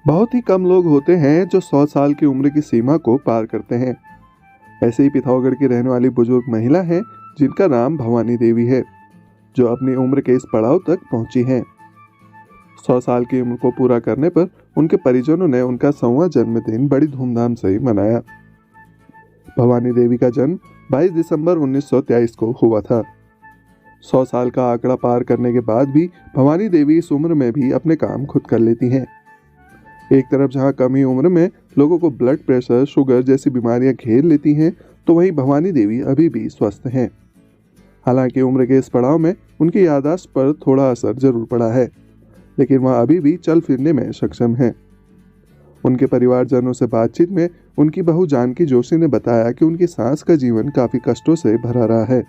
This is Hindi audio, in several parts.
बहुत ही कम लोग होते हैं जो 100 साल की उम्र की सीमा को पार करते हैं। ऐसे ही पिथौरागढ़ की रहने वाली बुजुर्ग महिला है जिनका नाम भवानी देवी है, जो अपनी उम्र के इस पड़ाव तक पहुंची हैं। 100 साल की उम्र को पूरा करने पर उनके परिजनों ने उनका 100वां जन्मदिन बड़ी धूमधाम से मनाया। भवानी देवी का जन्म 22 दिसंबर 1923 को हुआ था। 100 साल का आंकड़ा पार करने के बाद भी भवानी देवी इस उम्र में भी अपने काम खुद कर लेती हैं। एक तरफ जहां कम ही उम्र में लोगों को ब्लड प्रेशर, शुगर जैसी बीमारियां घेर लेती हैं, तो वहीं भवानी देवी अभी भी स्वस्थ हैं। हालांकि उम्र के इस पड़ाव में उनकी याददाश्त पर थोड़ा असर जरूर पड़ा है, लेकिन वह अभी भी चल फिरने में सक्षम हैं। उनके परिवारजनों से बातचीत में उनकी बहू जानकी जोशी ने बताया कि उनकी सास का जीवन काफी कष्टों से भरा रहा है।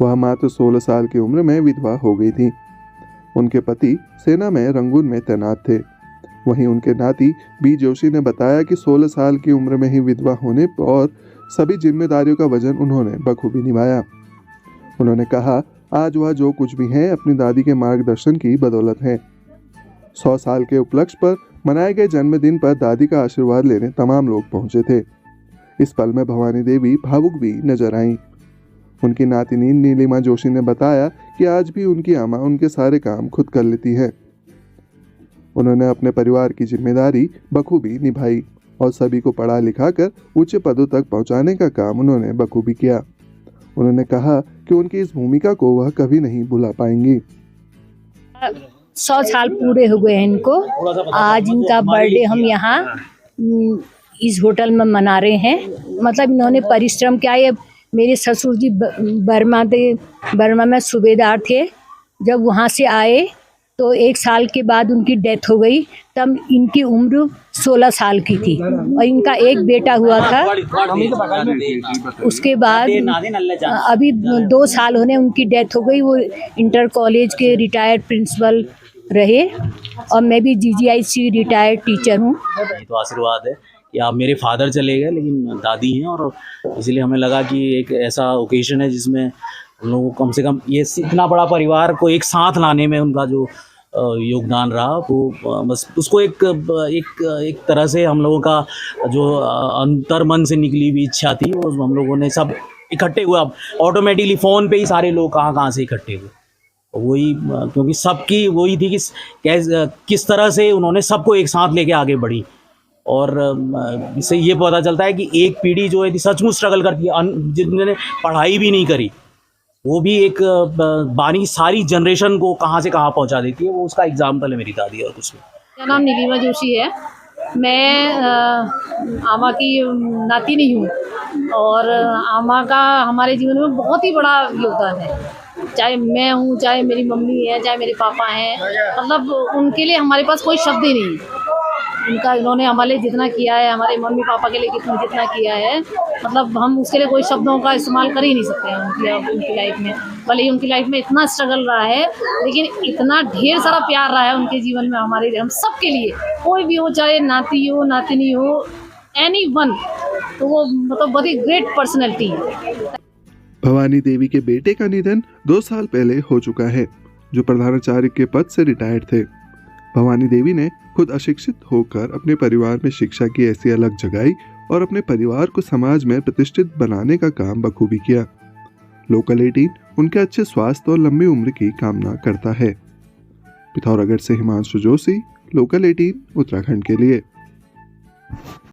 वह मात्र 16 साल की उम्र में विधवा हो गई थी। उनके पति सेना में रंगून में तैनात थे। वहीं उनके नाती बी जोशी ने बताया कि 16 साल की उम्र में ही विधवा होने और सभी जिम्मेदारियों का वजन उन्होंने बखूबी निभाया। उन्होंने कहा, आज वह जो कुछ भी हैं अपनी दादी के मार्गदर्शन की बदौलत है। 100 साल के उपलक्ष्य पर मनाए गए जन्मदिन पर दादी का आशीर्वाद लेने तमाम लोग पहुंचे थे। इस पल में भवानी देवी भावुक भी नजर आईं। उनकी नातिनी नीलिमा जोशी ने बताया कि आज भी उनकी अम्मा उनके सारे काम खुद कर लेती है। उन्होंने अपने परिवार की जिम्मेदारी बखूबी निभाई और सभी को पढ़ा लिखा कर ऊंचे पदों तक पहुंचाने का काम उन्होंने बखूबी किया। उन्होंने कहा कि उनकी इस भूमिका को वह कभी नहीं भुला पाएंगी। 100 साल पूरे हो गए हैं इनको। आज इनका बर्थडे हम यहाँ इस होटल में मना रहे हैं। मतलब इन्होंने परिश्रम किया है। मेरे ससुर जी बर्मा में सूबेदार थे। जब वहाँ से आए तो 1 साल के बाद उनकी डेथ हो गई। तब इनकी उम्र 16 साल की थी और इनका एक बेटा हुआ था। उसके बाद अभी 2 साल होने उनकी डेथ हो गई। वो इंटर कॉलेज के रिटायर्ड प्रिंसिपल रहे और मैं भी जीजीआईसी रिटायर्ड टीचर हूँ। तो आशीर्वाद है कि आप मेरे फादर चले गए लेकिन दादी हैं, और इसलिए हमें लगा कि एक ऐसा ओकेजन है जिसमें हम लोगों को कम से कम ये इतना बड़ा परिवार को एक साथ लाने में उनका जो योगदान रहा, वो बस उसको एक तरह से हम लोगों का जो अंतर मन से निकली हुई इच्छा थी, वो हम लोगों ने सब इकट्ठे हुए। अब ऑटोमेटिकली फ़ोन पे ही सारे लोग कहाँ से इकट्ठे हुए, वही क्योंकि सबकी वही थी कि किस तरह से उन्होंने सबको एक साथ लेके आगे बढ़ी। और इससे ये पता चलता है कि एक पीढ़ी जो है सचमुच स्ट्रगल करती है, जिन्होंने पढ़ाई भी नहीं करी, वो भी एक बानी सारी जनरेशन को कहाँ से कहाँ पहुँचा देती है। वो उसका एग्जाम्पल है मेरी दादी। और कुछ नहीं। मेरा नाम नीलिमा जोशी है। मैं आमा की नाती नहीं हूँ और आमा का हमारे जीवन में बहुत ही बड़ा योगदान है। चाहे मैं हूँ, चाहे मेरी मम्मी है, चाहे मेरे पापा हैं, मतलब उनके लिए हमारे पास कोई शब्द ही नहीं। उनका इन्होंने हमारे लिए जितना किया है, हमारे मम्मी पापा के लिए जितना किया है, मतलब हम उसके लिए कोई शब्दों का इस्तेमाल कर ही नहीं सकते हैं। उनकी लाइफ में भले ही उनकी लाइफ में इतना स्ट्रगल रहा है, लेकिन इतना ढेर सारा प्यार रहा है उनके जीवन में हमारे, हम सब के लिए। कोई भी हो, चाहे नाती हो, नातिनी हो, एनीवन, तो वो मतलब बहुत ही ग्रेट पर्सनैलिटी है। भवानी देवी के बेटे का निधन 2 साल पहले हो चुका है, जो प्रधानाचार्य के पद से रिटायर्ड थे। भवानी देवी ने खुद अशिक्षित होकर अपने परिवार में शिक्षा की ऐसी अलग जगाई और अपने परिवार को समाज में प्रतिष्ठित बनाने का काम बखूबी किया। लोकल 18 उनके अच्छे स्वास्थ्य और लंबी उम्र की कामना करता है। पिथौरागढ़ से हिमांशु जोशी, लोकल 18 उत्तराखंड के लिए।